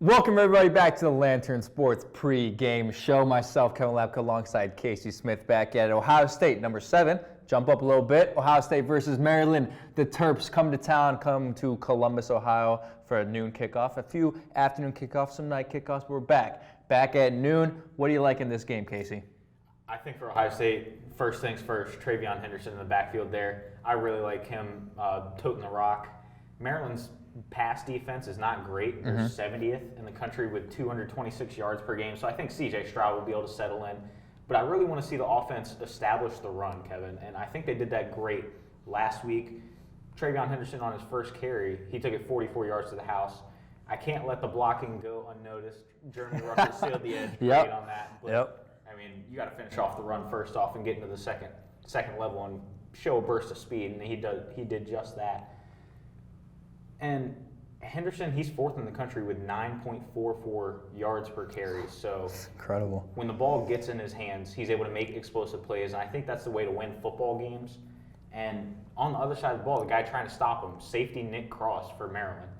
Welcome everybody back to the Lantern Sports pre-game show. Myself, Kevin Lapka, alongside Casey Smith back at Ohio State, number 7. Jump up a little bit. Ohio State versus Maryland. The Terps come to town, come to Columbus, Ohio for a noon kickoff. A few afternoon kickoffs, some night kickoffs, but we're back. Back at noon. What do you like in this game, Casey? I think for Ohio State, first things first, Trayvon Henderson in the backfield there. I really like him toting the rock. Maryland's pass defense is not great. They're 70th in the country with 226 yards per game. So I think C.J. Stroud will be able to settle in. But I really want to see the offense establish the run, Kevin. And I think they did that great last week. Trayvon Henderson on his first carry, he took it 44 yards to the house. I can't let the blocking go unnoticed. Jeremy Ruckert sealed the edge great on that. But, I mean, you got to finish off the run first off and get into the second level and show a burst of speed. And he did just that. And Henderson, he's 4th in the country with 9.44 yards per carry. So incredible. When the ball gets in his hands, he's able to make explosive plays. And I think that's the way to win football games. And on the other side of the ball, the guy trying to stop him, safety Nick Cross for Maryland.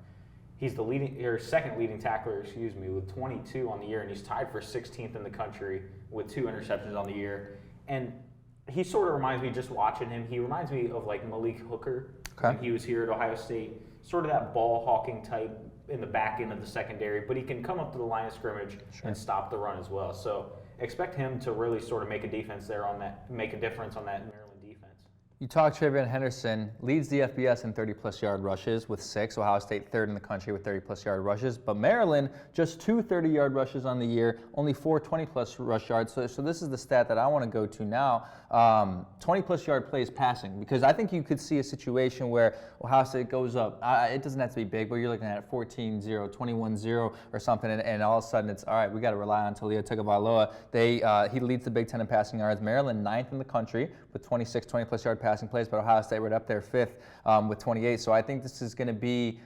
He's the second leading tackler, with 22 on the year, and he's tied for 16th in the country with 2 interceptions on the year. And he sort of reminds me, just watching him, he reminds me of like Malik Hooker when he was here at Ohio State. Sort of that ball hawking type in the back end of the secondary, but he can come up to the line of scrimmage and stop the run as well. So expect him to really sort of make a difference on that Maryland defense. You talk Trevor Henderson, leads the FBS in 30-plus yard rushes with 6. Ohio State 3rd in the country with 30-plus yard rushes. But Maryland, just 2 30-yard rushes on the year, only 4 20-plus rush yards. So this is the stat that I want to go to now. 20-plus yard plays passing, because I think you could see a situation where Ohio State goes up. It doesn't have to be big, but you're looking at 14-0, 21-0 or something, and all of a sudden it's, all right, we got to rely on Talia Tagovailoa. He leads the Big Ten in passing yards. Maryland 9th in the country with 26 20-plus yard passing plays, but Ohio State right up there 5th with 28. So I think this is going to be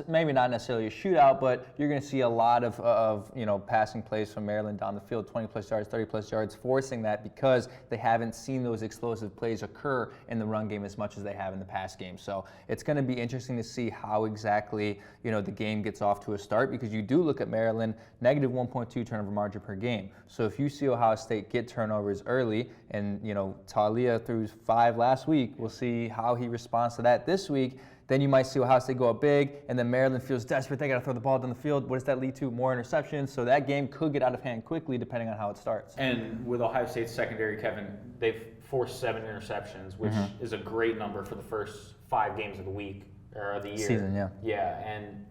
maybe not necessarily a shootout, but you're going to see a lot of passing plays from Maryland down the field, 20-plus yards, 30-plus yards, forcing that because they haven't seen those explosive plays occur in the run game as much as they have in the pass game. So it's going to be interesting to see how exactly the game gets off to a start, because you do look at Maryland, negative 1.2 turnover margin per game. So if you see Ohio State get turnovers early, and Talia threw 5 last week, we'll see how he responds to that this week. Then you might see Ohio State go up big, and then Maryland feels desperate. They got to throw the ball down the field. What does that lead to? More interceptions. So that game could get out of hand quickly depending on how it starts. And with Ohio State's secondary, Kevin, they've forced 7 interceptions, which is a great number for the first 5 games of the week or of the year. Season, yeah. Yeah, and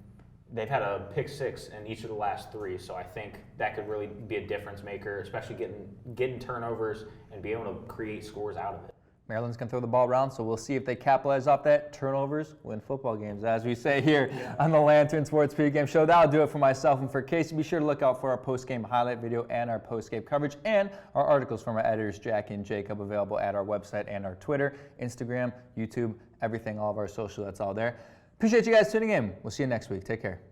they've had a pick 6 in each of the last 3. So I think that could really be a difference maker, especially getting turnovers and be able to create scores out of it. Maryland's going to throw the ball around, so we'll see if they capitalize off that. Turnovers win football games, as we say here on the Lantern Sports pregame show. That'll do it for myself and for Casey. Be sure to look out for our post-game highlight video and our post-game coverage and our articles from our editors, Jack and Jacob, available at our website and our Twitter, Instagram, YouTube, everything, all of our social, that's all there. Appreciate you guys tuning in. We'll see you next week. Take care.